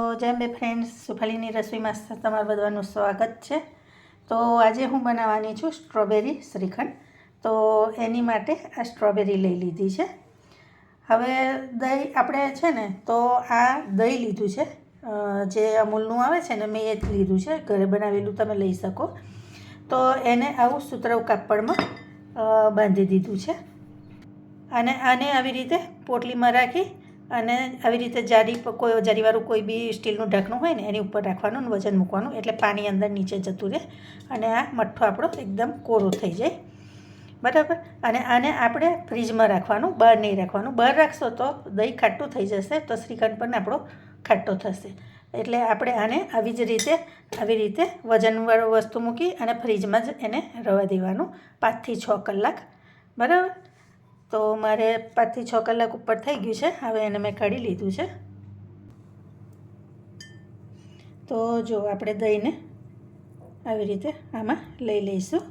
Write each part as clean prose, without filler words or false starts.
જય બે ફ્રેન્ડ્સ, સુફાલીની રસોઈમાં તમારું બધાનું સ્વાગત છે। તો આજે હું બનાવવાની છું સ્ટ્રોબેરી શ્રીખંડ। તો એની માટે આ સ્ટ્રોબેરી લઈ લીધી છે। હવે દહીં આપણે છે ને, તો આ દહીં લીધું છે, જે અમૂલનું આવે છે ને, મેં એ જ લીધું છે, ઘરે બનાવેલું તમે લઈ શકો। તો એને આવું સુતરાઉ કાપડમાં બાંધી દીધું છે અને આને આવી રીતે પોટલીમાં રાખી અને આવી રીતે જારીવાળું કોઈ બી સ્ટીલનું ઢાંકણું હોય ને એની ઉપર રાખવાનું અને વજન મૂકવાનું, એટલે પાણી અંદર નીચે જતું રહે અને આ મઠ્ઠો આપણો એકદમ કોરો થઈ જાય, બરાબર। અને આને આપણે ફ્રીજમાં રાખવાનું, બહાર નહીં રાખવાનું। બહાર રાખશો તો દહીં ખાટું થઈ જશે, તો શ્રીખંડ પણ આપણો ખાટો થશે। એટલે આપણે આને આવી રીતે વજનવાળું વસ્તુ મૂકી અને ફ્રીજમાં જ એને રવા દેવાનું 5 થી 6 કલાક, બરાબર। તો મારે 5 થી 6 કલાક ઉપર થઈ ગયું છે। હવે એને મેં કાઢી લીધું છે। તો જો આપણે દહીંને આવી રીતે આમાં લઈ લઈશું।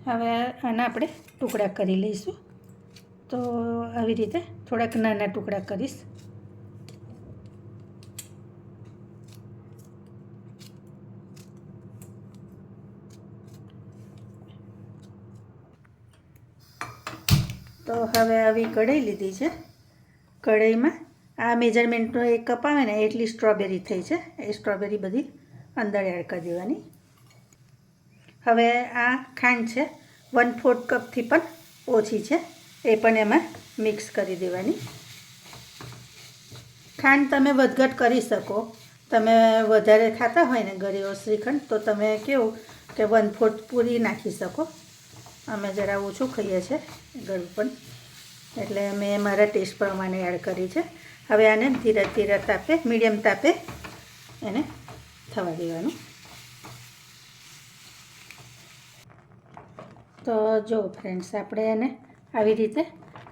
હવે આના આપણે ટુકડા કરી લઈશું। તો આવી રીતે થોડાક નાના ટુકડા કરીશ। તો હવે આવી કઢાઈ લીધી છે। કઢાઈમાં આ મેજરમેન્ટનો એક કપ આવે ને એટલી સ્ટ્રોબેરી થઈ છે, એ સ્ટ્રોબેરી બધી અંદર એડ કરી દેવાની। હવે આ ખાંડ છે, 1/4 કપથી પણ ઓછી છે, એ પણ એમાં મિક્સ કરી દેવાની। ખાંડ તમે વધઘટ કરી શકો, તમે વધારે ખાતા હોય ને ઘરે શ્રીખંડ, તો તમે કેવું કે 1/4 પૂરી નાખી શકો। અમે જરા ઓછું ખાઈએ છીએ ગળું પણ, એટલે મેં મારા ટેસ્ટ પ્રમાણે એડ કરી છે। હવે આને ધીરે તાપે, મીડિયમ તાપે એને થવા દેવાનું। તો જો ફ્રેન્ડ્સ, આપણે એને આવી રીતે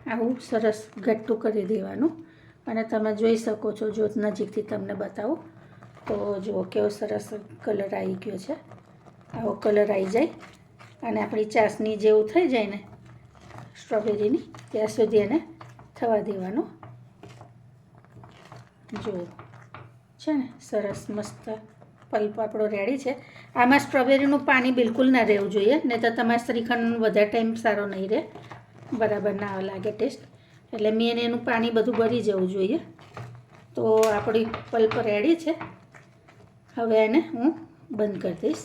આવું સરસ ઘટ્ટું કરી દેવાનું અને તમે જોઈ શકો છો, જો નજીકથી તમને બતાવું તો જુઓ કેવો સરસ કલર આવી ગયો છે। આવો કલર આવી જાય અને આપણી ચાસણી જેવું થઈ જાય ને સ્ટ્રોબેરીની, ત્યાં સુધી એને થવા દેવાનું। જો છે ને સરસ મસ્ત પલ્પ આપણો રેડી છે। આમાં સ્ટ્રોબેરીનું પાણી બિલકુલ ના રહેવું જોઈએ, નહીં તો તમારા શ્રીખંડ વધારે ટાઈમ સારો નહીં રહે, બરાબર ના લાગે ટેસ્ટ, એટલે મેન એનું પાણી બધું બળી જવું જોઈએ। તો આપણી પલ્પ રેડી છે। હવે એને હું બંધ કરી દઈશ।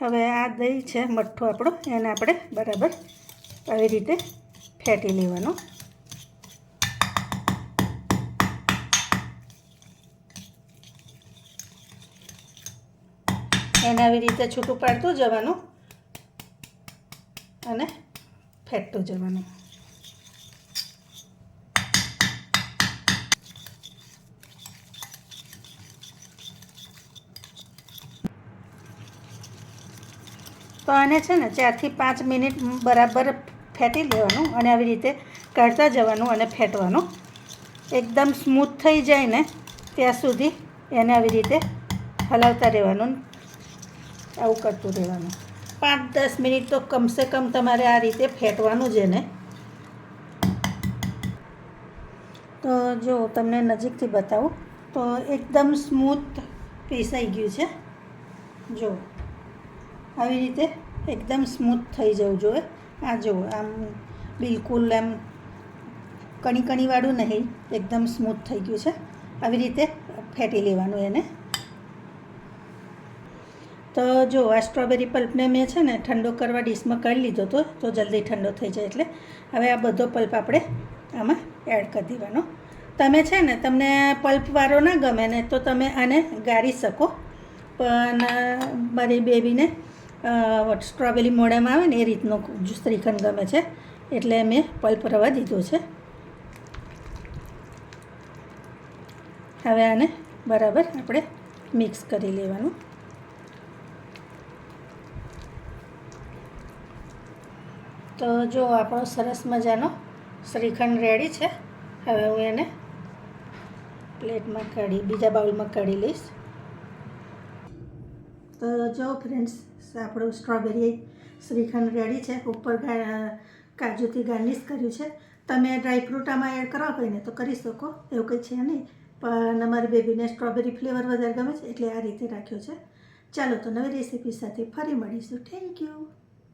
હવે આ દહીં છે મઠ્ઠો આપણો, એને આપણે બરાબર આવી રીતે ફેટી લેવાનો। એને આવી રીતે છૂટું પાડતું જવાનું અને ફેટતું જવાનું। તો આને છે ને 4 થી 5 મિનિટ બરાબર ફેટી લેવાનું અને આવી રીતે કાઢતા જવાનું અને ફેટવાનું। એકદમ સ્મૂથ થઈ જાય ને ત્યાં સુધી એને આવી રીતે હલાવતા રહેવાનું, આવું કરતું રહેવાનું। 5-10 મિનિટ તો કમસે કમ તમારે આ રીતે ફેટવાનું જ એને। તો જો તમને નજીકથી બતાવું તો એકદમ સ્મૂથ પીસાઈ ગયું છે। જો આવી રીતે એકદમ સ્મૂથ થઈ જવું જોઈએ। આ જુઓ, આમ બિલકુલ એમ કણીવાળું નહીં, એકદમ સ્મૂથ થઈ ગયું છે। આવી રીતે ફેટી લેવાનું એને। તો જો આ સ્ટ્રોબેરી પલ્પને મેં છે ને ઠંડો કરવા ડીશમાં કાઢી લીધો હતો, તો જલ્દી ઠંડો થઈ જાય, એટલે હવે આ બધો પલ્પ આપણે આમાં એડ કરી દેવાનો। તમે છે ને, તમને પલ્પવાળો ના ગમે ને તો તમે આને ગાળી શકો, પણ મારી બેબીને સ્ટ્રોબેરી મોઢામાં આવે ને એ રીતનો શ્રીખંડ ગમે છે, એટલે મેં પલ્પ રવા દીધો છે। હવે આને બરાબર આપણે મિક્સ કરી લેવાનું। તો જો આપણો સરસ મજાનો શ્રીખંડ રેડી છે। હવે હું એને પ્લેટમાં બીજા બાઉલમાં કાઢી લઈશ। તો જો ફ્રેન્ડ્સ, આપણું સ્ટ્રોબેરી શ્રીખંડ રેડી છે। ઉપર કાજુથી ગાર્નિશ કર્યું છે. તમે ડ્રાયફ્રૂટ આમાં એડ કરવા હોય ને તો કરી શકો, એવું કંઈ છે નહીં. પણ અમારી બેબીને સ્ટ્રોબેરી ફ્લેવર વધારે ગમે છે એટલે આ રીતે રાખ્યો છે. ચાલો તો નવી રેસીપી સાથે ફરી મળીશું. Thank you.